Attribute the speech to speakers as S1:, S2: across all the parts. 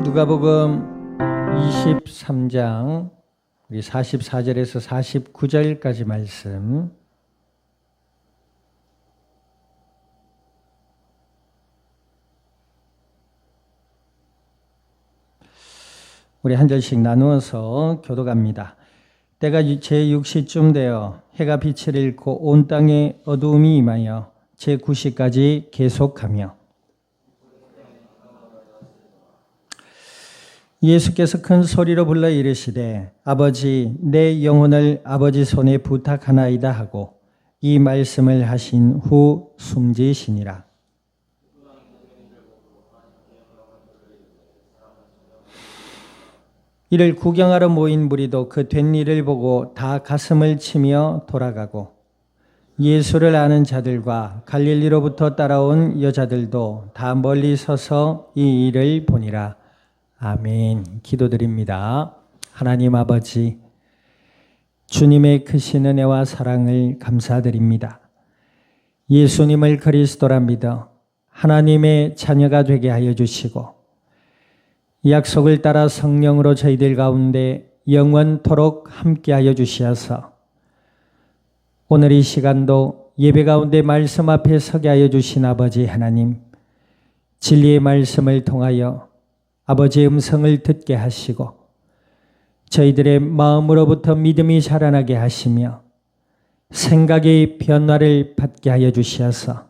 S1: 누가복음 23장 우리 44절에서 49절까지 말씀 우리 한 절씩 나누어서 교독합니다. 때가 제6시쯤 되어 해가 빛을 잃고 온 땅에 어두움이 임하여 제9시까지 계속하며 예수께서 큰 소리로 불러 이르시되 아버지 내 영혼을 아버지 손에 부탁하나이다 하고 이 말씀을 하신 후 숨지시니라. 이를 구경하러 모인 무리도 그 된 일을 보고 다 가슴을 치며 돌아가고 예수를 아는 자들과 갈릴리로부터 따라온 여자들도 다 멀리 서서 이 일을 보니라. 아멘. 기도드립니다. 하나님 아버지, 주님의 크신 은혜와 사랑을 감사드립니다. 예수님을 그리스도라 믿어 하나님의 자녀가 되게 하여 주시고 약속을 따라 성령으로 저희들 가운데 영원토록 함께하여 주시어서 오늘 이 시간도 예배 가운데 말씀 앞에 서게 하여 주신 아버지 하나님, 진리의 말씀을 통하여 아버지의 음성을 듣게 하시고 저희들의 마음으로부터 믿음이 자라나게 하시며 생각의 변화를 받게 하여 주시어서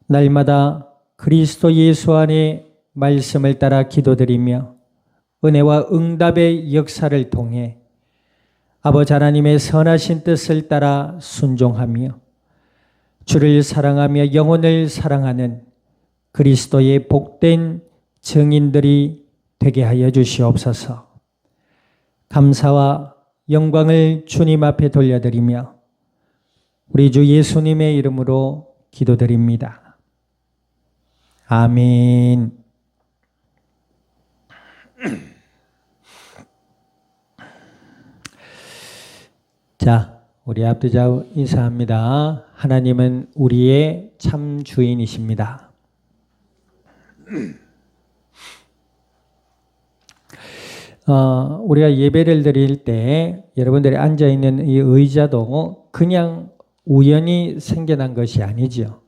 S1: 날마다 그리스도 예수 안에 말씀을 따라 기도드리며 은혜와 응답의 역사를 통해 아버지 하나님의 선하신 뜻을 따라 순종하며 주를 사랑하며 영혼을 사랑하는 그리스도의 복된 증인들이 되게 하여 주시옵소서. 감사와 영광을 주님 앞에 돌려드리며 우리 주 예수님의 이름으로 기도드립니다. 아멘. 자, 우리 앞뒤좌우 인사합니다. 하나님은 우리의 참 주인이십니다. 우리가 예배를 드릴 때 여러분들이 앉아있는 이 의자도 그냥 우연히 생겨난 것이 아니죠.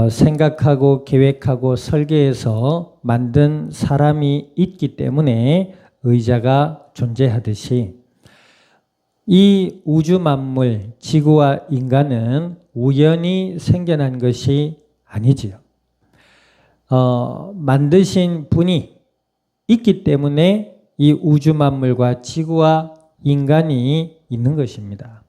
S1: 생각하고 계획하고 설계해서 만든 사람이 있기 때문에 의자가 존재하듯이 이 우주 만물, 지구와 인간은 우연히 생겨난 것이 아니지요. 만드신 분이 있기 때문에 이 우주 만물과 지구와 인간이 있는 것입니다.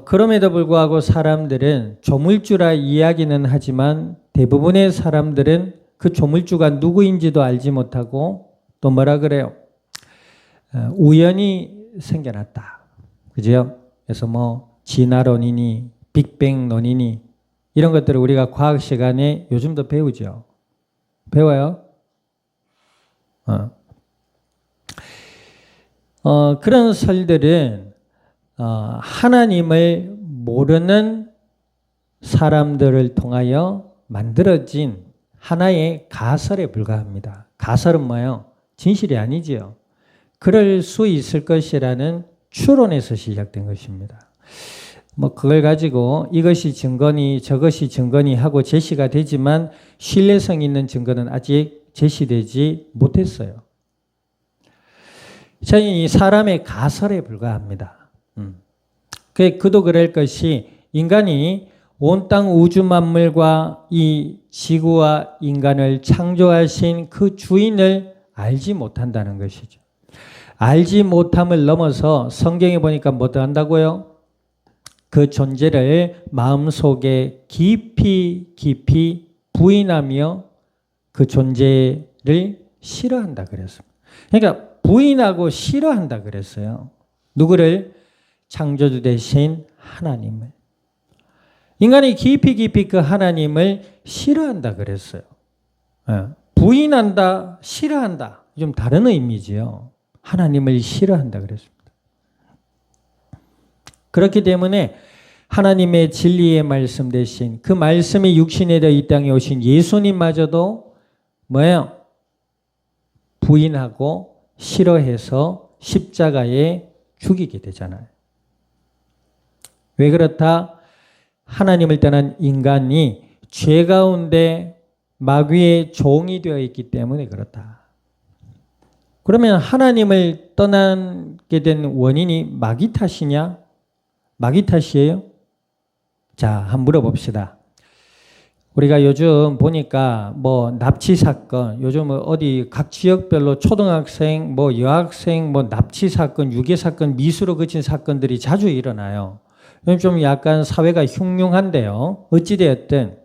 S1: 그럼에도 불구하고 사람들은 조물주라 이야기는 하지만 대부분의 사람들은 그 조물주가 누구인지도 알지 못하고 또 뭐라 그래요? 우연히 생겨났다. 그죠? 그래서 뭐 진화론이니 빅뱅론이니 이런 것들을 우리가 과학 시간에 요즘도 배우죠. 배워요? 그런 설들은 하나님을 모르는 사람들을 통하여 만들어진 하나의 가설에 불과합니다. 가설은 뭐예요? 진실이 아니지요. 그럴 수 있을 것이라는 추론에서 시작된 것입니다. 뭐 그걸 가지고 이것이 증거니 저것이 증거니 하고 제시가 되지만 신뢰성 있는 증거는 아직 제시되지 못했어요. 저희 사람의 가설에 불과합니다. 그도 그럴 것이 인간이 온 땅 우주 만물과 이 지구와 인간을 창조하신 그 주인을 알지 못한다는 것이죠. 알지 못함을 넘어서 성경에 보니까 뭐 더 한다고요? 그 존재를 마음속에 깊이 부인하며 그 존재를 싫어한다 그랬습니다. 그러니까 부인하고 싫어한다 그랬어요. 누구를? 창조주 되신 하나님을. 인간이 깊이 그 하나님을 싫어한다 그랬어요. 부인한다, 싫어한다. 좀 다른 의미지요. 하나님을 싫어한다 그랬습니다. 그렇기 때문에 하나님의 진리의 말씀 대신 그 말씀이 육신에 되어 이 땅에 오신 예수님마저도 뭐예요? 부인하고 싫어해서 십자가에 죽이게 되잖아요. 왜 그렇다? 하나님을 떠난 인간이 죄 가운데 마귀의 종이 되어 있기 때문에 그렇다. 그러면 하나님을 떠나게 된 원인이 마귀 탓이냐? 마귀 탓이에요? 자, 한번 물어봅시다. 우리가 요즘 보니까 뭐 납치 사건, 요즘 어디 각 지역별로 초등학생, 뭐 여학생, 뭐 납치 사건, 유괴 사건, 미수로 그친 사건들이 자주 일어나요. 좀 약간 사회가 흉흉한데요. 어찌되었든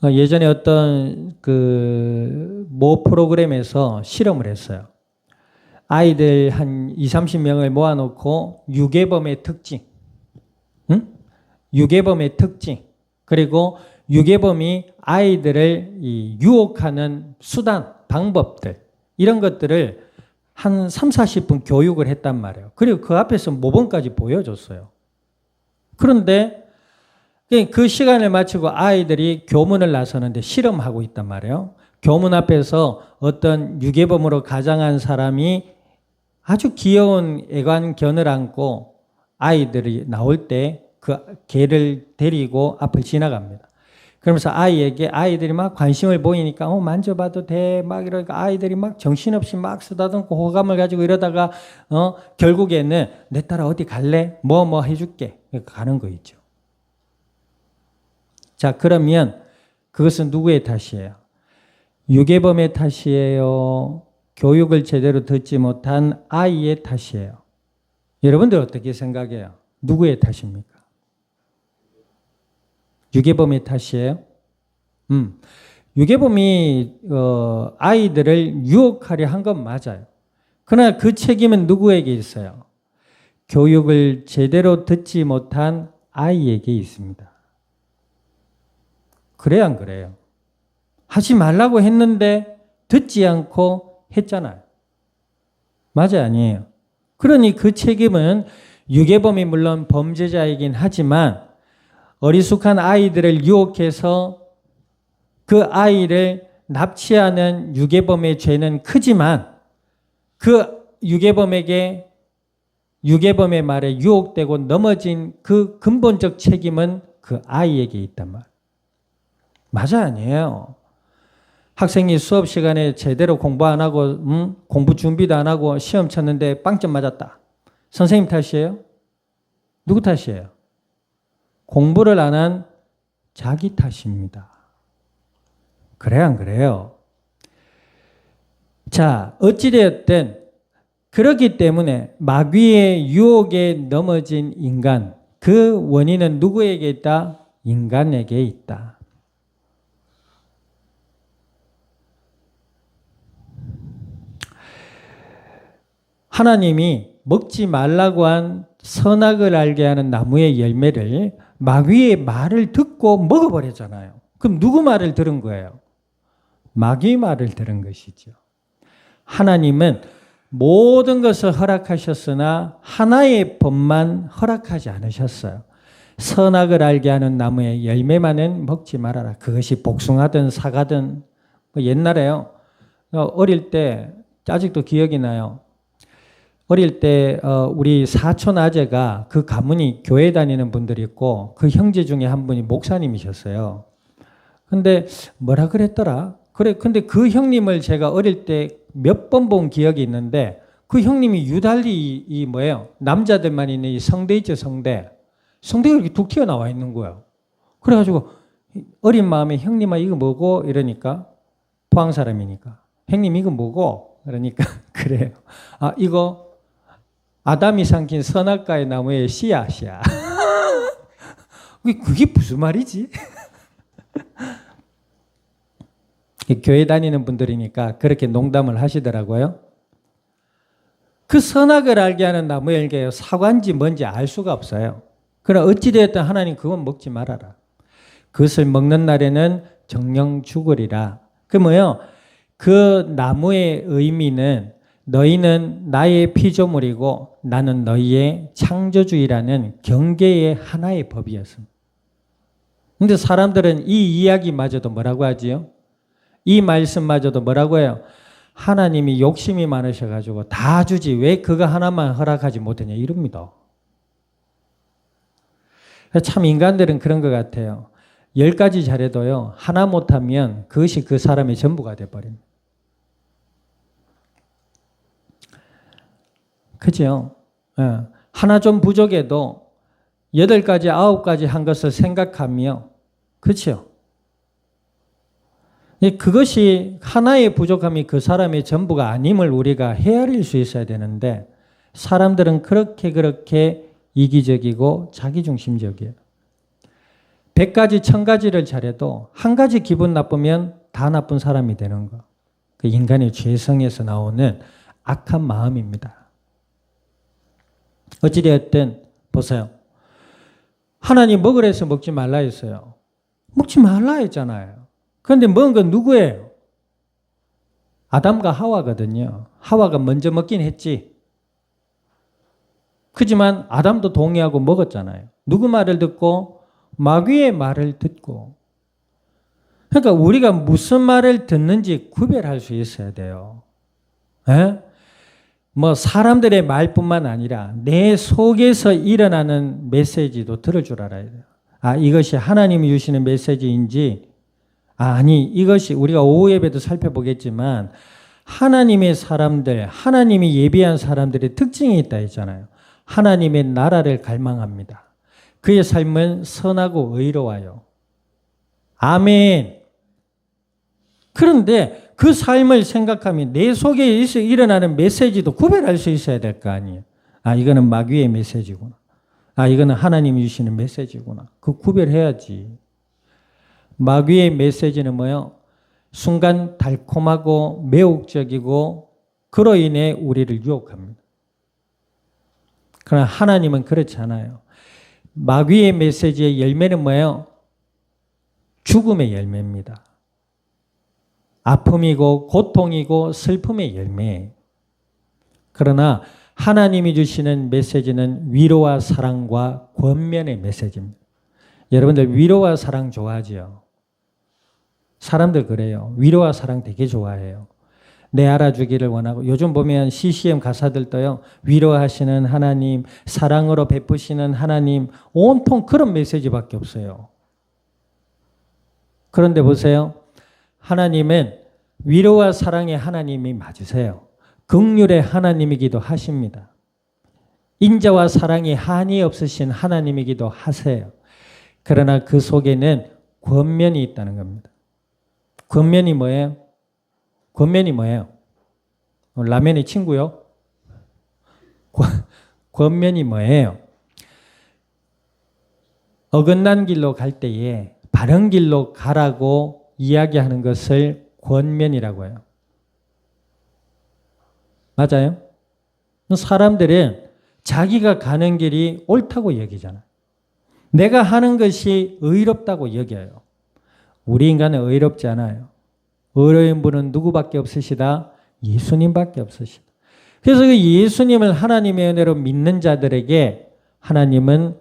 S1: 예전에 어떤 그 모 프로그램에서 실험을 했어요. 아이들 한 20-30명을 모아놓고 유괴범의 특징, 유괴범의 특징, 그리고 유괴범이 아이들을 유혹하는 수단, 방법들, 이런 것들을 한 30-40분 교육을 했단 말이에요. 그리고 그 앞에서 모범까지 보여줬어요. 그런데 그 시간을 마치고 아이들이 교문을 나서는데 실험하고 있단 말이에요. 교문 앞에서 어떤 유괴범으로 가장한 사람이 아주 귀여운 애완견을 안고 아이들이 나올 때 그 개를 데리고 앞을 지나갑니다. 그러면서 아이들이 막 관심을 보이니까 만져봐도 돼 막 이러니까 아이들이 막 정신없이 막 쓰다듬고 호감을 가지고 이러다가 결국에는 내 딸아 어디 갈래? 뭐 해줄게. 가는 거 있죠. 자, 그러면 그것은 누구의 탓이에요? 유괴범의 탓이에요? 교육을 제대로 듣지 못한 아이의 탓이에요? 여러분들 어떻게 생각해요? 누구의 탓입니까? 유괴범의 탓이에요? 유괴범이 아이들을 유혹하려 한 건 맞아요. 그러나 그 책임은 누구에게 있어요? 교육을 제대로 듣지 못한 아이에게 있습니다. 그래야 안 그래요? 하지 말라고 했는데 듣지 않고 했잖아요. 맞아요, 아니에요? 그러니 그 책임은 유괴범이 물론 범죄자이긴 하지만 어리숙한 아이들을 유혹해서 그 아이를 납치하는 유괴범의 죄는 크지만 그 유괴범의 말에 유혹되고 넘어진 그 근본적 책임은 그 아이에게 있단 말. 맞아 아니에요. 학생이 수업 시간에 제대로 공부 안 하고 공부 준비도 안 하고 시험 쳤는데 빵점 맞았다. 선생님 탓이에요? 누구 탓이에요? 공부를 안 한 자기 탓입니다. 그래야 안 그래요? 자, 어찌되었든 그렇기 때문에 마귀의 유혹에 넘어진 인간, 그 원인은 누구에게 있다? 인간에게 있다. 하나님이 먹지 말라고 한 선악을 알게 하는 나무의 열매를 마귀의 말을 듣고 먹어버렸잖아요. 그럼 누구 말을 들은 거예요? 마귀의 말을 들은 것이죠. 하나님은 모든 것을 허락하셨으나 하나의 법만 허락하지 않으셨어요. 선악을 알게 하는 나무의 열매만은 먹지 말아라. 그것이 복숭아든 사과든. 옛날에요. 어릴 때 아직도 기억이 나요. 어릴 때 우리 사촌 아재가 그 가문이 교회 다니는 분들이 있고 그 형제 중에 한 분이 목사님이셨어요. 근데 뭐라 그랬더라? 근데 그 형님을 제가 어릴 때 몇 번 본 기억이 있는데 그 형님이 유달리 뭐예요? 남자들만 있는 이 성대 있죠, 성대. 성대가 이렇게 툭 튀어나와 있는 거예요. 그래가지고 어린 마음에 형님아 이거 뭐고? 이러니까 포항 사람이니까 형님 이거 뭐고? 그러니까 그래요. 아 이거 아담이 삼킨 선악과의 나무의 씨앗이야. 그게 무슨 말이지? 교회 다니는 분들이니까 그렇게 농담을 하시더라고요. 그 선악을 알게 하는 나무의 열매가 사과인지 뭔지 알 수가 없어요. 그러나 어찌되었든 하나님 그건 먹지 말아라. 그것을 먹는 날에는 정령 죽으리라. 그 뭐예요? 그 나무의 의미는 너희는 나의 피조물이고 나는 너희의 창조주이라는 경계의 하나의 법이었습니다. 그런데 사람들은 이 이야기마저도 뭐라고 하지요? 이 말씀마저도 뭐라고 해요? 하나님이 욕심이 많으셔가지고 다 주지 왜 그거 하나만 허락하지 못했냐 이럽니다. 참 인간들은 그런 것 같아요. 10가지 잘해도요. 하나 못하면 그것이 그 사람의 전부가 돼버립니다. 그죠? 하나 좀 부족해도 8가지, 9가지 한 것을 생각하며 그렇죠? 그것이 하나의 부족함이 그 사람의 전부가 아님을 우리가 헤아릴 수 있어야 되는데 사람들은 그렇게 이기적이고 자기중심적이에요. 100가지, 1000가지를 잘해도 한 가지 기분 나쁘면 다 나쁜 사람이 되는 거. 그 인간의 죄성에서 나오는 악한 마음입니다. 어찌되었든 보세요. 하나님 먹으라 해서 먹지 말라 했어요. 먹지 말라 했잖아요. 그런데 먹은 건 누구예요? 아담과 하와거든요. 하와가 먼저 먹긴 했지. 그지만 아담도 동의하고 먹었잖아요. 누구 말을 듣고? 마귀의 말을 듣고. 그러니까 우리가 무슨 말을 듣는지 구별할 수 있어야 돼요. 에? 뭐 사람들의 말뿐만 아니라 내 속에서 일어나는 메시지도 들을 줄 알아야 돼요. 아, 이것이 하나님이 주시는 메시지인지 아니 이것이 우리가 오후 예배도 살펴보겠지만 하나님의 사람들, 하나님이 예비한 사람들의 특징이 있다 했잖아요. 하나님의 나라를 갈망합니다. 그의 삶은 선하고 의로워요. 아멘. 그런데 그 삶을 생각하면 내 속에 일어나는 메시지도 구별할 수 있어야 될 거 아니에요. 아, 이거는 마귀의 메시지구나. 아, 이거는 하나님이 주시는 메시지구나. 그 구별해야지. 마귀의 메시지는 뭐예요? 순간 달콤하고 매혹적이고 그로 인해 우리를 유혹합니다. 그러나 하나님은 그렇지 않아요. 마귀의 메시지의 열매는 뭐예요? 죽음의 열매입니다. 아픔이고 고통이고 슬픔의 열매. 그러나 하나님이 주시는 메시지는 위로와 사랑과 권면의 메시지입니다. 여러분들 위로와 사랑 좋아하지요? 사람들 그래요. 위로와 사랑 되게 좋아해요. 내 알아주기를 원하고 요즘 보면 CCM 가사들도요. 위로하시는 하나님, 사랑으로 베푸시는 하나님 온통 그런 메시지밖에 없어요. 그런데 보세요. 하나님은 위로와 사랑의 하나님이 맞으세요. 긍휼의 하나님이기도 하십니다. 인자와 사랑이 한이 없으신 하나님이기도 하세요. 그러나 그 속에는 권면이 있다는 겁니다. 권면이 뭐예요? 권면이 뭐예요? 라면의 친구요? 권면이 뭐예요? 어긋난 길로 갈 때에 바른 길로 가라고 이야기하는 것을 권면이라고 해요. 맞아요? 사람들은 자기가 가는 길이 옳다고 여기잖아요. 내가 하는 것이 의롭다고 여겨요. 우리 인간은 의롭지 않아요. 의로운 분은 누구밖에 없으시다? 예수님밖에 없으시다. 그래서 그 예수님을 하나님의 은혜로 믿는 자들에게 하나님은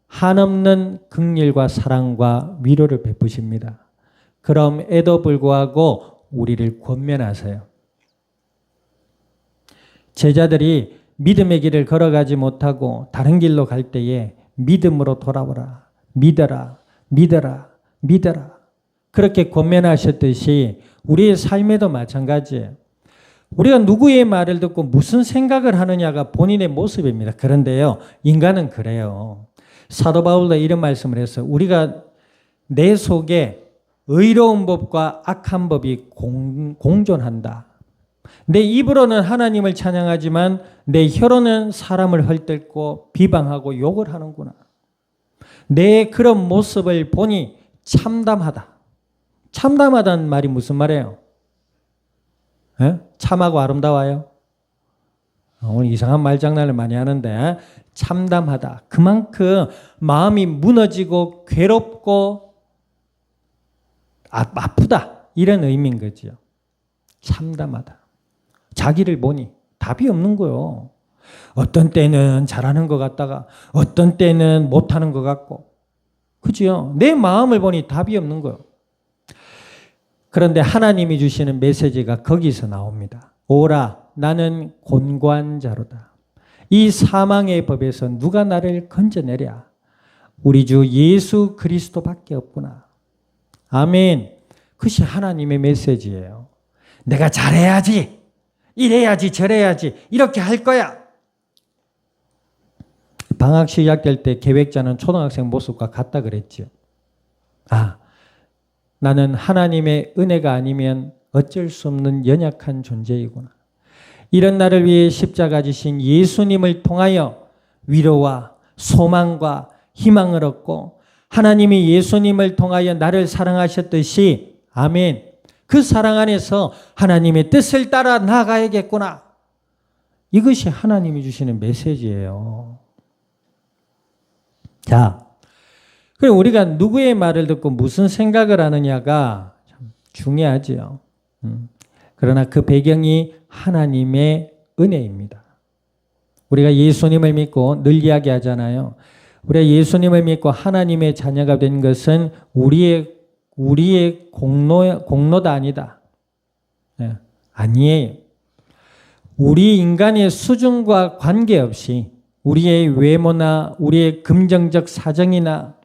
S1: 한없는 긍휼과 사랑과 위로를 베푸십니다. 그럼에도 불구하고 우리를 권면하세요. 제자들이 믿음의 길을 걸어가지 못하고 다른 길로 갈 때에 믿음으로 돌아오라. 믿어라. 믿어라. 믿어라. 그렇게 권면하셨듯이 우리의 삶에도 마찬가지예요. 우리가 누구의 말을 듣고 무슨 생각을 하느냐가 본인의 모습입니다. 그런데요, 인간은 그래요. 사도 바울도 이런 말씀을 했어요. 우리가 내 속에 의로운 법과 악한 법이 공존한다. 내 입으로는 하나님을 찬양하지만 내 혀로는 사람을 헐뜯고 비방하고 욕을 하는구나. 내 그런 모습을 보니 참담하다. 참담하다는 말이 무슨 말이에요? 에? 참하고 아름다워요? 오늘 이상한 말장난을 많이 하는데 참담하다. 그만큼 마음이 무너지고 괴롭고 아프다. 이런 의미인 거죠. 참담하다. 자기를 보니 답이 없는 거예요. 어떤 때는 잘하는 것 같다가 어떤 때는 못하는 것 같고. 그죠? 내 마음을 보니 답이 없는 거예요. 그런데 하나님이 주시는 메시지가 거기서 나옵니다. 오라, 나는 곤고한 자로다. 이 사망의 법에서 누가 나를 건져내랴? 우리 주 예수 그리스도밖에 없구나. 아멘. 그것이 하나님의 메시지예요. 내가 잘해야지, 이래야지, 저래야지, 이렇게 할 거야. 방학 시작될 때 계획자는 초등학생 모습과 같다 그랬죠. 나는 하나님의 은혜가 아니면 어쩔 수 없는 연약한 존재이구나. 이런 나를 위해 십자가 지신 예수님을 통하여 위로와 소망과 희망을 얻고 하나님이 예수님을 통하여 나를 사랑하셨듯이 아멘. 그 사랑 안에서 하나님의 뜻을 따라 나아가야겠구나. 이것이 하나님이 주시는 메시지예요. 자, 그럼 우리가 누구의 말을 듣고 무슨 생각을 하느냐가 참 중요하지요. 그러나 그 배경이 하나님의 은혜입니다. 우리가 예수님을 믿고 늘 이야기하잖아요. 우리가 예수님을 믿고 하나님의 자녀가 된 것은 우리의 공로다 아니다. 아니에요. 우리 인간의 수준과 관계없이 우리의 외모나 우리의 금전적 사정이나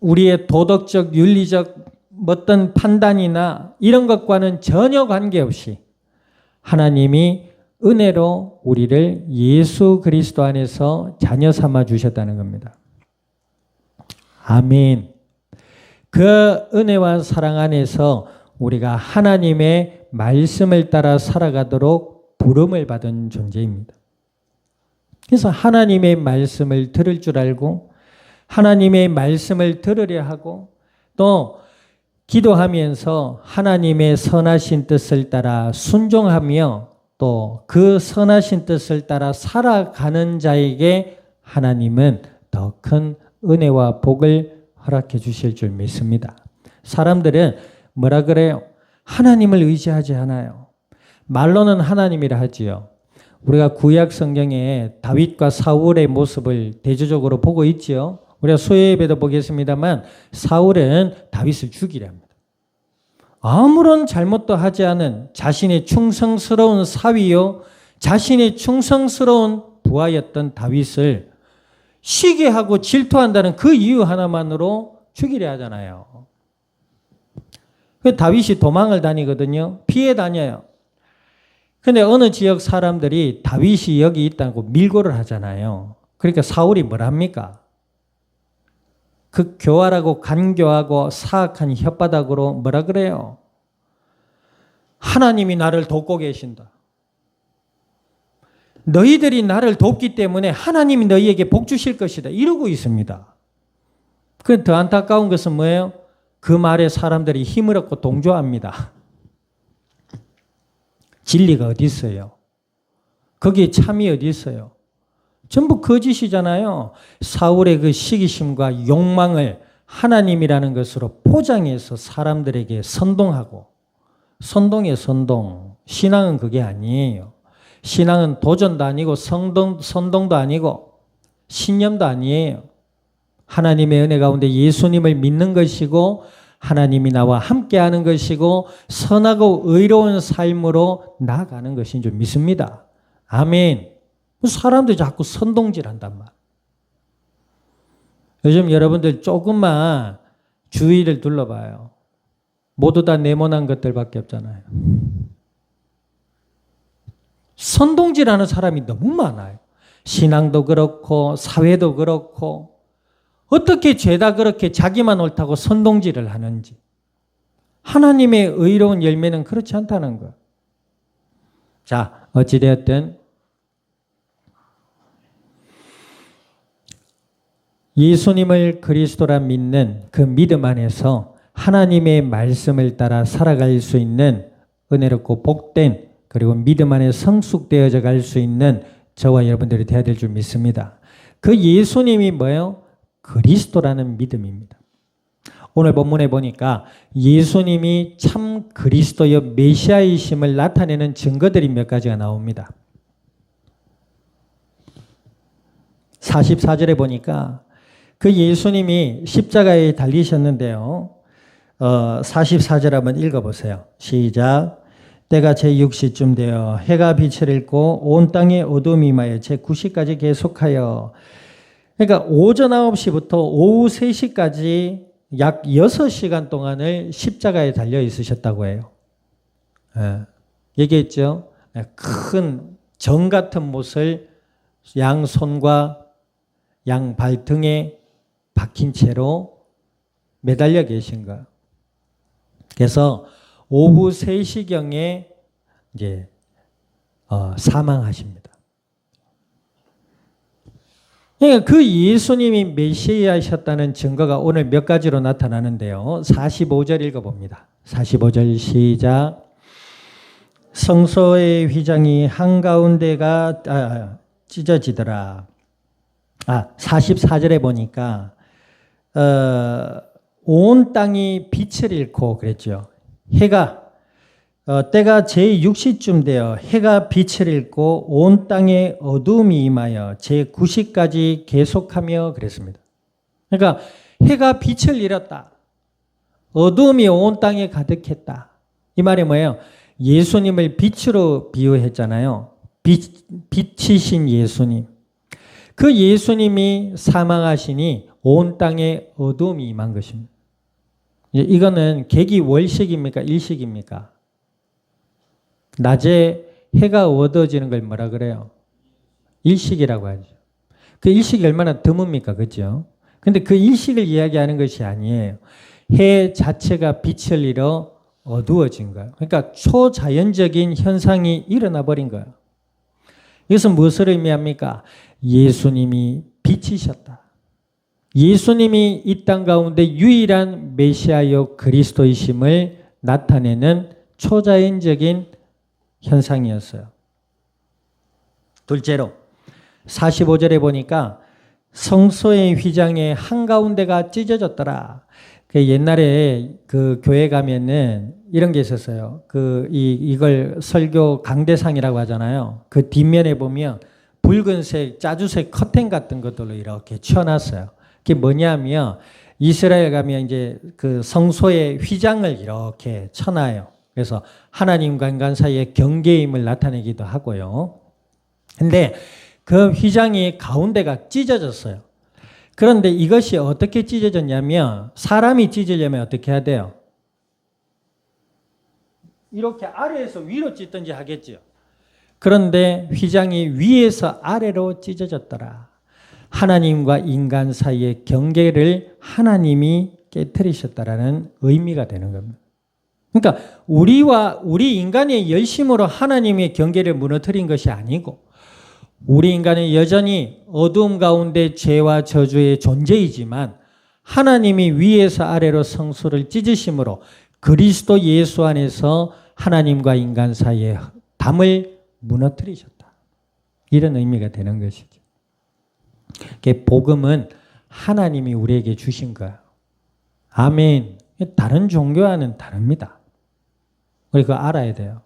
S1: 우리의 도덕적, 윤리적 어떤 판단이나 이런 것과는 전혀 관계없이 하나님이 은혜로 우리를 예수 그리스도 안에서 자녀 삼아 주셨다는 겁니다. 아멘. 그 은혜와 사랑 안에서 우리가 하나님의 말씀을 따라 살아가도록 부름을 받은 존재입니다. 그래서 하나님의 말씀을 들을 줄 알고 하나님의 말씀을 들으려 하고 또 기도하면서 하나님의 선하신 뜻을 따라 순종하며 또 그 선하신 뜻을 따라 살아가는 자에게 하나님은 더 큰 은혜와 복을 허락해 주실 줄 믿습니다. 사람들은 뭐라 그래요? 하나님을 의지하지 않아요. 말로는 하나님이라 하지요. 우리가 구약 성경에 다윗과 사울의 모습을 대조적으로 보고 있지요. 우리가 수요예배도 보겠습니다만 사울은 다윗을 죽이려 합니다. 아무런 잘못도 하지 않은 자신의 충성스러운 사위요 자신의 충성스러운 부하였던 다윗을 시기하고 질투한다는 그 이유 하나만으로 죽이려 하잖아요. 다윗이 도망을 다니거든요. 피해 다녀요. 그런데 어느 지역 사람들이 다윗이 여기 있다고 밀고를 하잖아요. 그러니까 사울이 뭘 합니까? 그 교활하고 간교하고 사악한 혓바닥으로 뭐라 그래요? 하나님이 나를 돕고 계신다. 너희들이 나를 돕기 때문에 하나님이 너희에게 복 주실 것이다. 이러고 있습니다. 그 더 안타까운 것은 뭐예요? 그 말에 사람들이 힘을 얻고 동조합니다. 진리가 어디 있어요? 거기에 참이 어디 있어요? 전부 거짓이잖아요. 사울의 그 시기심과 욕망을 하나님이라는 것으로 포장해서 사람들에게 선동하고 선동의 선동. 신앙은 그게 아니에요. 신앙은 도전도 아니고 선동도 아니고 신념도 아니에요. 하나님의 은혜 가운데 예수님을 믿는 것이고 하나님이 나와 함께하는 것이고 선하고 의로운 삶으로 나아가는 것인 줄 믿습니다. 아멘. 사람들이 자꾸 선동질한단 말. 요즘 여러분들 조금만 주위를 둘러봐요. 모두 다 네모난 것들밖에 없잖아요. 선동질하는 사람이 너무 많아요. 신앙도 그렇고 사회도 그렇고 어떻게 죄다 그렇게 자기만 옳다고 선동질을 하는지. 하나님의 의로운 열매는 그렇지 않다는 거예요. 자, 어찌되었든 예수님을 그리스도라 믿는 그 믿음 안에서 하나님의 말씀을 따라 살아갈 수 있는 은혜롭고 복된 그리고 믿음 안에 성숙되어져 갈 수 있는 저와 여러분들이 되어야 될 줄 믿습니다. 그 예수님이 뭐예요? 그리스도라는 믿음입니다. 오늘 본문에 보니까 예수님이 참 그리스도의 메시아이심을 나타내는 증거들이 몇 가지가 나옵니다. 44절에 보니까 그 예수님이 십자가에 달리셨는데요. 44절 한번 읽어보세요. 시작. 때가 제6시쯤 되어 해가 빛을 잃고 온 땅에 어둠이 임하여 제9시까지 계속하여, 그러니까 오전 9시부터 오후 3시까지 약 6시간 동안을 십자가에 달려 있으셨다고 해요. 얘기했죠? 큰 정 같은 못을 양손과 양발 등에 박힌 채로 매달려 계신 거예요. 그래서 오후 3시경에 이제 사망하십니다. 그러니까 그 예수님이 메시아이셨다는 증거가 오늘 몇 가지로 나타나는데요. 45절 읽어봅니다. 45절 시작. 성소의 휘장이 한가운데가 찢어지더라. 44절에 보니까 온 땅이 빛을 잃고 그랬죠. 해가 때가 제6시쯤 되어 해가 빛을 잃고 온 땅에 어둠이 임하여 제9시까지 계속하며 그랬습니다. 그러니까 해가 빛을 잃었다. 어둠이 온 땅에 가득했다. 이 말이 뭐예요? 예수님을 빛으로 비유했잖아요. 빛이신 예수님. 그 예수님이 사망하시니 온 땅에 어둠이 임한 것입니다. 이거는 계기월식입니까? 일식입니까? 낮에 해가 어두워지는 걸 뭐라 그래요? 일식이라고 하죠. 그 일식이 얼마나 드뭅니까? 그죠? 근데 그 일식을 이야기하는 것이 아니에요. 해 자체가 빛을 잃어 어두워진 거예요. 그러니까 초자연적인 현상이 일어나 버린 거예요. 이것은 무엇을 의미합니까? 예수님이 빛이셨다. 예수님이 이 땅 가운데 유일한 메시아요 그리스도이심을 나타내는 초자연적인 현상이었어요. 둘째로 45절에 보니까 성소의 휘장의 한가운데가 찢어졌더라. 그 옛날에 그 교회 가면은 이런 게 있었어요. 이걸 설교 강대상이라고 하잖아요. 그 뒷면에 보면 붉은색 짜주색 커튼 같은 것들로 이렇게 쳐놨어요. 그게 뭐냐면 이스라엘 가면 이제 그 성소의 휘장을 이렇게 쳐놔요. 그래서 하나님과 인간 사이의 경계임을 나타내기도 하고요. 근데 그 휘장이 가운데가 찢어졌어요. 그런데 이것이 어떻게 찢어졌냐면 사람이 찢으려면 어떻게 해야 돼요? 이렇게 아래에서 위로 찢든지 하겠죠. 그런데 휘장이 위에서 아래로 찢어졌더라. 하나님과 인간 사이의 경계를 하나님이 깨트리셨다라는 의미가 되는 겁니다. 그러니까 우리 인간의 열심으로 하나님의 경계를 무너뜨린 것이 아니고 우리 인간은 여전히 어두움 가운데 죄와 저주의 존재이지만 하나님이 위에서 아래로 성소를 찢으심으로 그리스도 예수 안에서 하나님과 인간 사이의 담을 무너뜨리셨다. 이런 의미가 되는 것이죠. 복음은 하나님이 우리에게 주신 거예요. 아멘. 다른 종교와는 다릅니다. 우리 그거 알아야 돼요.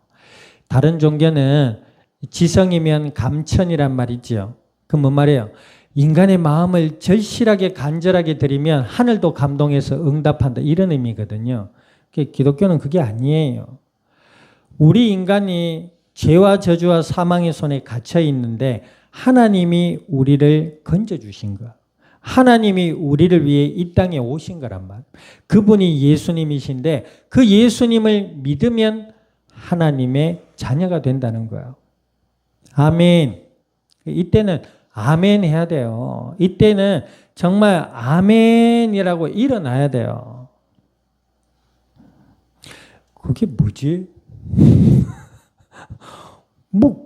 S1: 다른 종교는 지성이면 감천이란 말이죠. 그 뭔 말이에요? 인간의 마음을 절실하게 간절하게 드리면 하늘도 감동해서 응답한다. 이런 의미거든요. 기독교는 그게 아니에요. 우리 인간이 죄와 저주와 사망의 손에 갇혀 있는데 하나님이 우리를 건져주신 거. 하나님이 우리를 위해 이 땅에 오신 거란 말. 그분이 예수님이신데 그 예수님을 믿으면 하나님의 자녀가 된다는 거예요. 아멘. 이때는 아멘 해야 돼요. 이때는 정말 아멘이라고 일어나야 돼요. 그게 뭐지?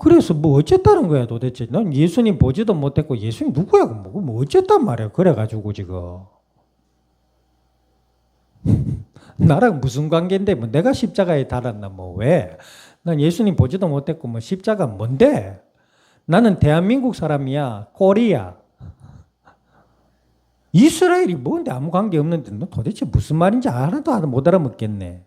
S1: 그래서 어쨌다는 거야 도대체. 난 예수님 보지도 못했고 예수님 누구야? 어쨌단 말이야. 그래가지고 지금. 나랑 무슨 관계인데 내가 십자가에 달았나 왜? 난 예수님 보지도 못했고 십자가 뭔데? 나는 대한민국 사람이야. 꼬리야. 이스라엘이 뭔데 아무 관계 없는데 너 도대체 무슨 말인지 하나도 못 알아먹겠네.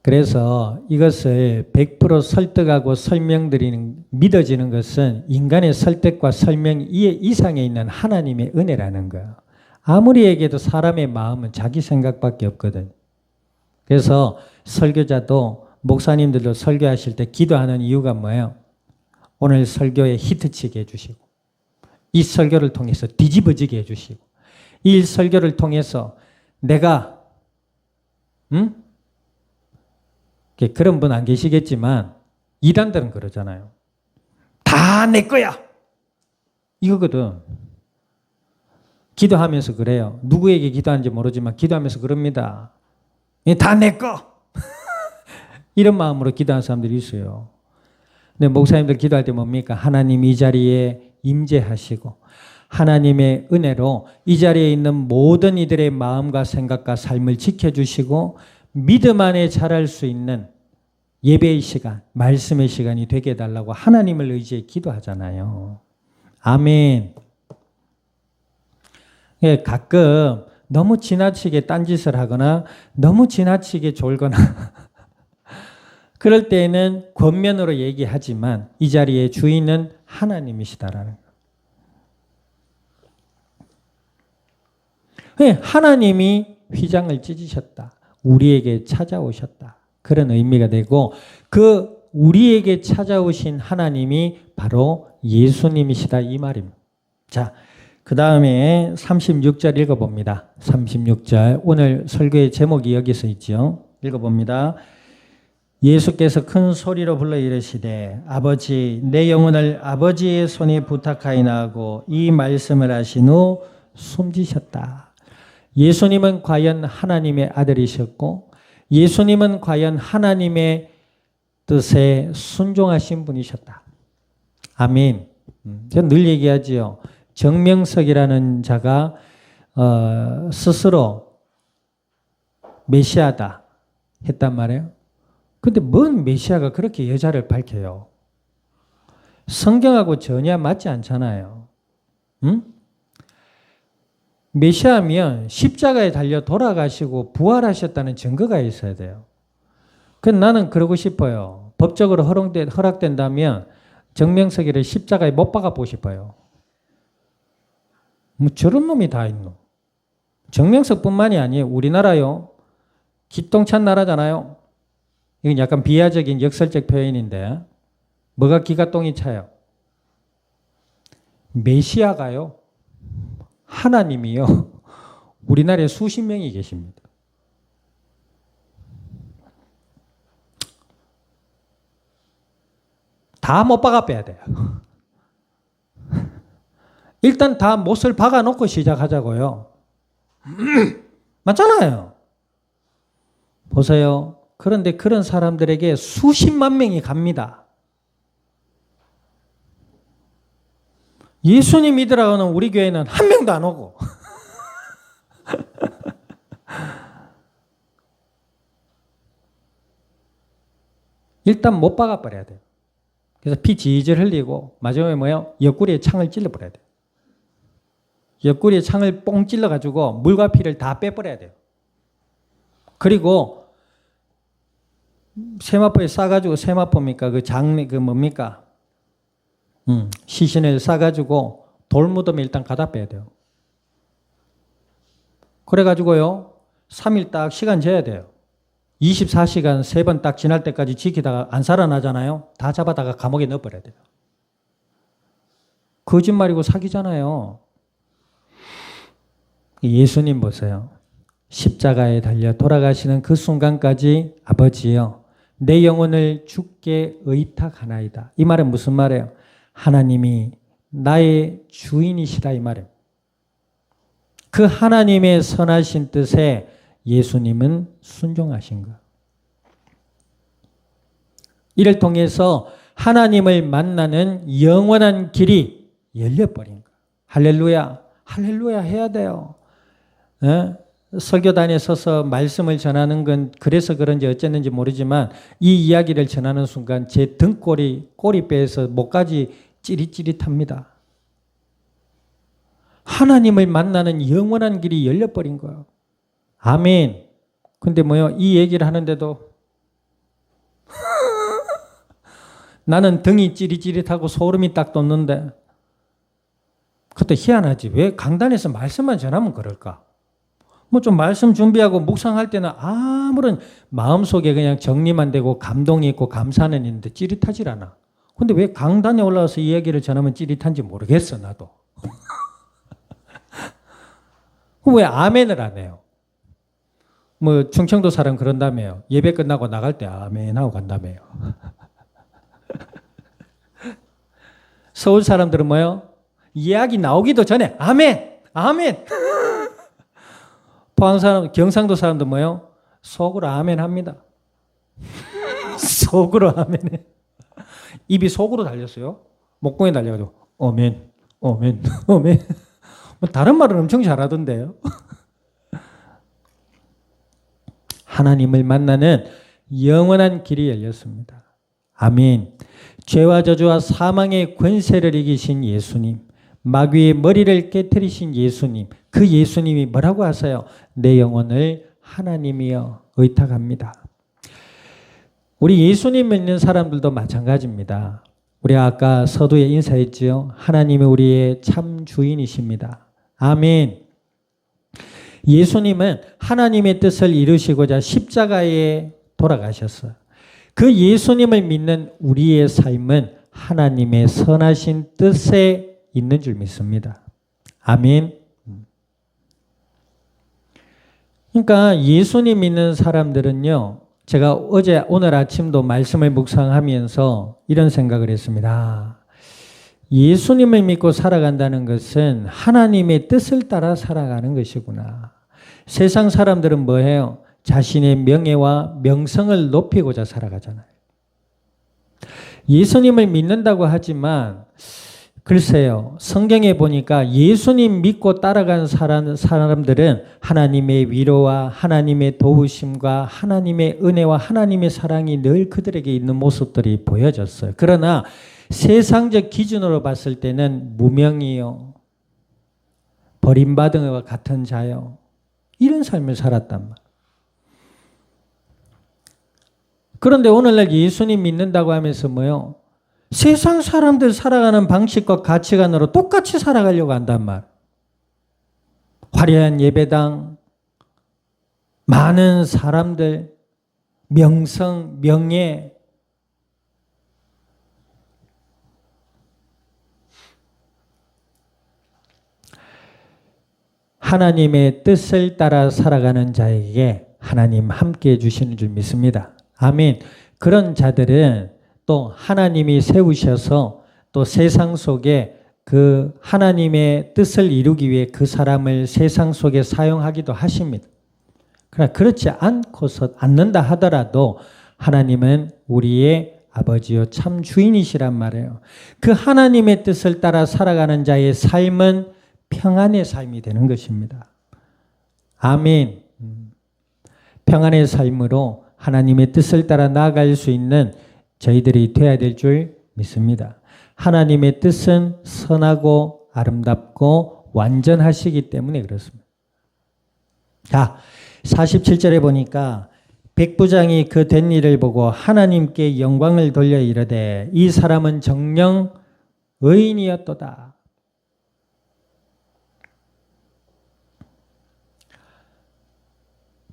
S1: 그래서 이것을 100% 설득하고 설명드리는, 믿어지는 것은 인간의 설득과 설명 이상에 있는 하나님의 은혜라는 거예요. 아무리 얘기해도 사람의 마음은 자기 생각밖에 없거든. 그래서 설교자도 목사님들도 설교하실 때 기도하는 이유가 뭐예요? 오늘 설교에 히트치게 해주시고, 이 설교를 통해서 뒤집어지게 해주시고, 이 설교를 통해서 내가 그런 분 안 계시겠지만 이단들은 그러잖아요. 다 내 거야. 이거거든. 기도하면서 그래요. 누구에게 기도하는지 모르지만 기도하면서 그럽니다. 다 내 거. 이런 마음으로 기도하는 사람들이 있어요. 근데 목사님들 기도할 때 뭡니까? 하나님 이 자리에 임재하시고 하나님의 은혜로 이 자리에 있는 모든 이들의 마음과 생각과 삶을 지켜주시고 믿음 안에 자랄 수 있는 예배의 시간, 말씀의 시간이 되게 해달라고 하나님을 의지해 기도하잖아요. 아멘. 가끔 너무 지나치게 딴짓을 하거나 너무 지나치게 졸거나 그럴 때에는 권면으로 얘기하지만 이 자리의 주인은 하나님이시다라는 거예요. 하나님이 휘장을 찢으셨다. 우리에게 찾아오셨다. 그런 의미가 되고 그 우리에게 찾아오신 하나님이 바로 예수님이시다 이 말입니다. 자, 그 다음에 36절 읽어봅니다. 36절 오늘 설교의 제목이 여기서 있죠. 읽어봅니다. 예수께서 큰 소리로 불러 이르시되 아버지 내 영혼을 아버지의 손에 부탁하이나 하고 이 말씀을 하신 후 숨지셨다. 예수님은 과연 하나님의 아들이셨고 예수님은 과연 하나님의 뜻에 순종하신 분이셨다. 아멘. 저는 늘 얘기하지요. 정명석이라는 자가 스스로 메시아다 했단 말이에요. 근데 뭔 메시아가 그렇게 여자를 밝혀요? 성경하고 전혀 맞지 않잖아요. 응? 메시아면 십자가에 달려 돌아가시고 부활하셨다는 증거가 있어야 돼요. 나는 그러고 싶어요. 법적으로 허락된다면 정명석이를 십자가에 못 박아보고 싶어요. 뭐 저런 놈이 다 있노. 정명석뿐만이 아니에요. 우리나라요. 기똥찬 나라잖아요. 이건 약간 비하적인 역설적 표현인데 뭐가 기가 똥이 차요? 메시아가요. 하나님이요. 우리나라에 수십 명이 계십니다. 다 못 박아 빼야 돼요. 일단 다 못을 박아놓고 시작하자고요. 맞잖아요. 보세요. 그런데 그런 사람들에게 수십만 명이 갑니다. 예수님 믿으라고는 우리 교회는 한 명도 안 오고. 일단 못 박아버려야 돼요. 그래서 피 질질 흘리고 마지막에 뭐예요? 옆구리에 창을 찔러버려야 돼요. 옆구리에 창을 뽕 찔러가지고 물과 피를 다 빼버려야 돼요. 그리고 세마포에 싸가지고 세마포입니까? 그 장례 그 뭡니까? 시신을 싸가지고 돌무덤에 일단 갖다 빼야 돼요. 그래가지고요 3일 딱 시간 재야 돼요. 24시간 3번 딱 지날 때까지 지키다가 안 살아나잖아요. 다 잡아다가 감옥에 넣어버려야 돼요. 거짓말이고 사기잖아요. 예수님 보세요. 십자가에 달려 돌아가시는 그 순간까지 아버지여 내 영혼을 주께 의탁하나이다. 이 말은 무슨 말이에요? 하나님이 나의 주인이시다 이 말이에요. 그 하나님의 선하신 뜻에 예수님은 순종하신 것. 이를 통해서 하나님을 만나는 영원한 길이 열려버린 것. 할렐루야. 할렐루야 해야 돼요. 설교단에 서서 말씀을 전하는 건 그래서 그런지 어쨌는지 모르지만 이 이야기를 전하는 순간 제 등골이 꼬리뼈에서 목까지 찌릿찌릿합니다. 하나님을 만나는 영원한 길이 열려버린 거예요. 아멘. 근데 뭐요? 이 얘기를 하는데도 나는 등이 찌릿찌릿하고 소름이 딱 돋는데 그것도 희한하지. 왜 강단에서 말씀만 전하면 그럴까? 뭐 좀 말씀 준비하고 묵상할 때는 아무런 마음속에 그냥 정리만 되고 감동이 있고 감사는 있는데 찌릿하질 않아. 근데 왜 강단에 올라와서 이 얘기를 전하면 찌릿한지 모르겠어, 나도. 왜 아멘을 안 해요? 뭐 충청도 사람 그런다며요. 예배 끝나고 나갈 때 아멘 하고 간다며요. 서울 사람들은 뭐예요? 이야기 나오기도 전에 아멘, 아멘. 포항 사람, 경상도 사람도 뭐예요? 속으로 아멘 합니다. 속으로 아멘해. 입이 속으로 달렸어요. 목공에 달려가지고 아멘, 아멘, 아멘. 뭐 다른 말은 엄청 잘하던데요. 하나님을 만나는 영원한 길이 열렸습니다. 아멘. 죄와 저주와 사망의 권세를 이기신 예수님, 마귀의 머리를 깨뜨리신 예수님, 그 예수님이 뭐라고 하세요? 내 영혼을 하나님이여 의탁합니다. 우리 예수님 믿는 사람들도 마찬가지입니다. 우리 아까 서두에 인사했지요. 하나님이 우리의 참 주인이십니다. 아멘. 예수님은 하나님의 뜻을 이루시고자 십자가에 돌아가셨어요. 그 예수님을 믿는 우리의 삶은 하나님의 선하신 뜻에 있는 줄 믿습니다. 아멘. 그러니까 예수님 믿는 사람들은요, 제가 오늘 아침도 말씀을 묵상하면서 이런 생각을 했습니다. 예수님을 믿고 살아간다는 것은 하나님의 뜻을 따라 살아가는 것이구나. 세상 사람들은 뭐예요? 자신의 명예와 명성을 높이고자 살아가잖아요. 예수님을 믿는다고 하지만 글쎄요, 성경에 보니까 예수님 믿고 따라간 사람들은 하나님의 위로와 하나님의 도우심과 하나님의 은혜와 하나님의 사랑이 늘 그들에게 있는 모습들이 보여졌어요. 그러나 세상적 기준으로 봤을 때는 무명이요, 버림받은 것과 같은 자요, 이런 삶을 살았단 말이에요. 그런데 오늘날 예수님 믿는다고 하면서 뭐요? 세상 사람들 살아가는 방식과 가치관으로 똑같이 살아가려고 한단 말. 화려한 예배당, 많은 사람들, 명성, 명예. 하나님의 뜻을 따라 살아가는 자에게 하나님 함께 해주시는 줄 믿습니다. 아멘. 그런 자들은 또 하나님이 세우셔서 또 세상 속에 그 하나님의 뜻을 이루기 위해 그 사람을 세상 속에 사용하기도 하십니다. 그러나 그렇지 않는다 하더라도 하나님은 우리의 아버지요 참 주인이시란 말이에요. 그 하나님의 뜻을 따라 살아가는 자의 삶은 평안의 삶이 되는 것입니다. 아멘. 평안의 삶으로 하나님의 뜻을 따라 나아갈 수 있는 저희들이 되어야 될 줄 믿습니다. 하나님의 뜻은 선하고 아름답고 완전하시기 때문에 그렇습니다. 자, 47절에 보니까 백부장이 그 된 일을 보고 하나님께 영광을 돌려 이르되 이 사람은 정녕 의인이었도다.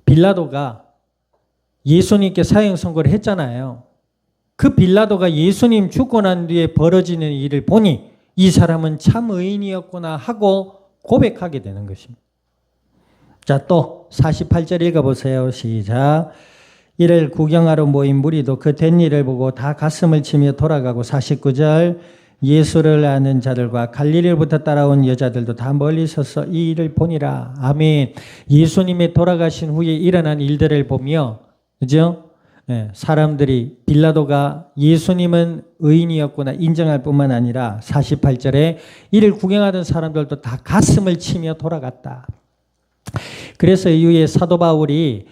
S1: 빌라도가 예수님께 사형 선고를 했잖아요. 그 빌라도가 예수님 죽고 난 뒤에 벌어지는 일을 보니 이 사람은 참 의인이었구나 하고 고백하게 되는 것입니다. 자, 또 48절 읽어보세요. 시작. 이를 구경하러 모인 무리도 그 된 일을 보고 다 가슴을 치며 돌아가고 49절 예수를 아는 자들과 갈릴리로부터 따라온 여자들도 다 멀리 서서 이 일을 보니라. 아멘. 예수님의 돌아가신 후에 일어난 일들을 보며, 그죠? 네, 사람들이 빌라도가 예수님은 의인이었구나 인정할 뿐만 아니라 48절에 이를 구경하던 사람들도 다 가슴을 치며 돌아갔다. 그래서 이후에 사도 바울이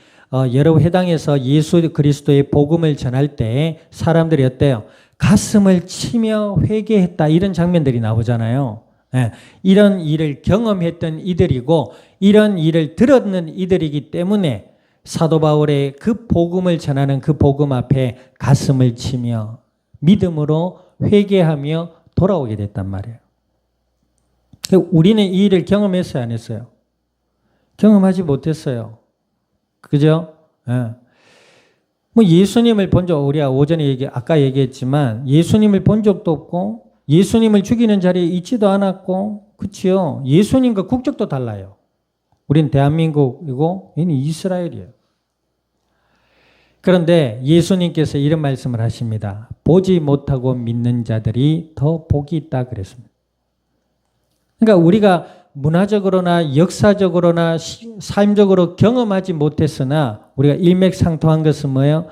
S1: 여러 회당에서 예수 그리스도의 복음을 전할 때 사람들이 어때요? 가슴을 치며 회개했다, 이런 장면들이 나오잖아요. 네, 이런 일을 경험했던 이들이고 이런 일을 들었는 이들이기 때문에 사도 바울의 그 복음을 전하는 그 복음 앞에 가슴을 치며 믿음으로 회개하며 돌아오게 됐단 말이에요. 우리는 이 일을 경험했어요, 안 했어요? 경험하지 못했어요. 그죠? 예. 뭐 예수님을 본 적, 우리가 오전에 아까 얘기했지만 예수님을 본 적도 없고 예수님을 죽이는 자리에 있지도 않았고, 그치요? 예수님과 국적도 달라요. 우린 대한민국이고 얘는 이스라엘이에요. 그런데 예수님께서 이런 말씀을 하십니다. 보지 못하고 믿는 자들이 더 복이 있다 그랬습니다. 그러니까 우리가 문화적으로나 역사적으로나 삶적으로 경험하지 못했으나 우리가 일맥상통한 것은 뭐예요?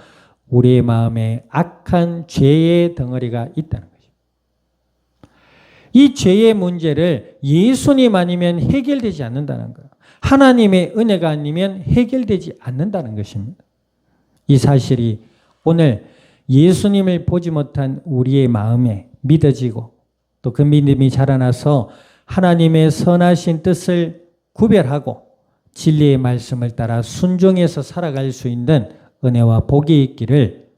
S1: 우리의 마음에 악한 죄의 덩어리가 있다는 거죠. 이 죄의 문제를 예수님 아니면 해결되지 않는다는 거예요. 하나님의 은혜가 아니면 해결되지 않는다는 것입니다. 이 사실이 오늘 예수님을 보지 못한 우리의 마음에 믿어지고 또 그 믿음이 자라나서 하나님의 선하신 뜻을 구별하고 진리의 말씀을 따라 순종해서 살아갈 수 있는 은혜와 복이 있기를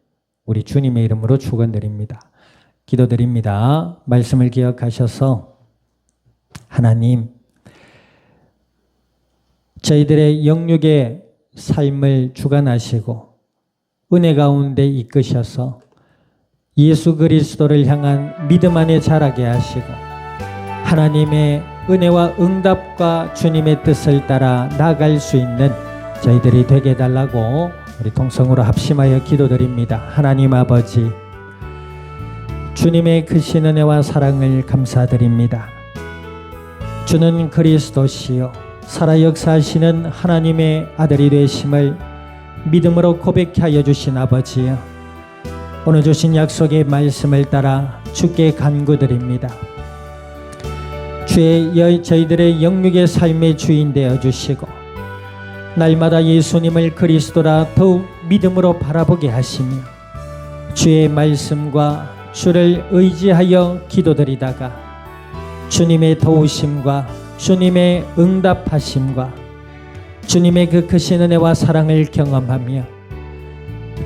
S1: 우리 주님의 이름으로 축원드립니다. 기도드립니다. 말씀을 기억하셔서 하나님, 저희들의 영육의 삶을 주관하시고 은혜 가운데 이끄셔서 예수 그리스도를 향한 믿음 안에 자라게 하시고 하나님의 은혜와 응답과 주님의 뜻을 따라 나아갈 수 있는 저희들이 되게 해달라고 우리 동성으로 합심하여 기도드립니다. 하나님 아버지, 주님의 크신 은혜와 사랑을 감사드립니다. 주는 그리스도시요 살아 역사하시는 하나님의 아들이 되심을 믿음으로 고백케 하여 주신 아버지여, 오늘 주신 약속의 말씀을 따라 주께 간구드립니다. 저희들의 영육의 삶의 주인 되어 주시고 날마다 예수님을 그리스도라 더욱 믿음으로 바라보게 하시며 주의 말씀과 주를 의지하여 기도드리다가 주님의 도우심과 주님의 응답하심과 주님의 그 크신 은혜와 사랑을 경험하며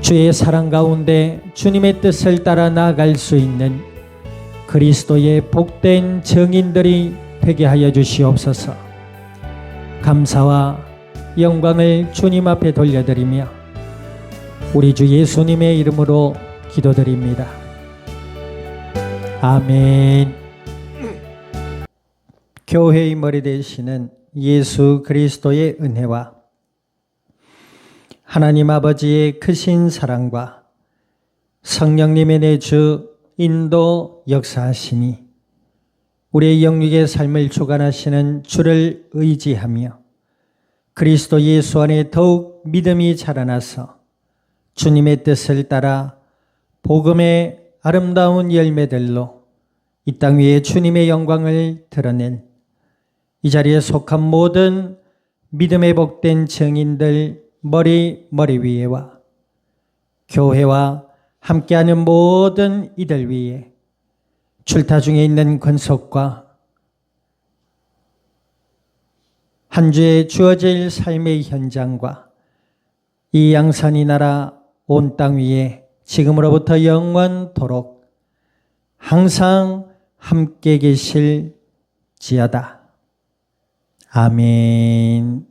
S1: 주의 사랑 가운데 주님의 뜻을 따라 나아갈 수 있는 그리스도의 복된 증인들이 되게 하여 주시옵소서. 감사와 영광을 주님 앞에 돌려드리며 우리 주 예수님의 이름으로 기도드립니다. 아멘. 교회의 머리 되시는 예수 그리스도의 은혜와 하나님 아버지의 크신 사랑과 성령님의 내주 인도 역사하심이 우리의 영육의 삶을 주관하시는 주를 의지하며 그리스도 예수 안에 더욱 믿음이 자라나서 주님의 뜻을 따라 복음의 아름다운 열매들로 이 땅 위에 주님의 영광을 드러낸 이 자리에 속한 모든 믿음의 복된 증인들 머리 위에와 교회와 함께하는 모든 이들 위에 출타 중에 있는 권속과 한 주에 주어질 삶의 현장과 이 양산이 나라 온 땅 위에 지금으로부터 영원토록 항상 함께 계실지어다. 아멘.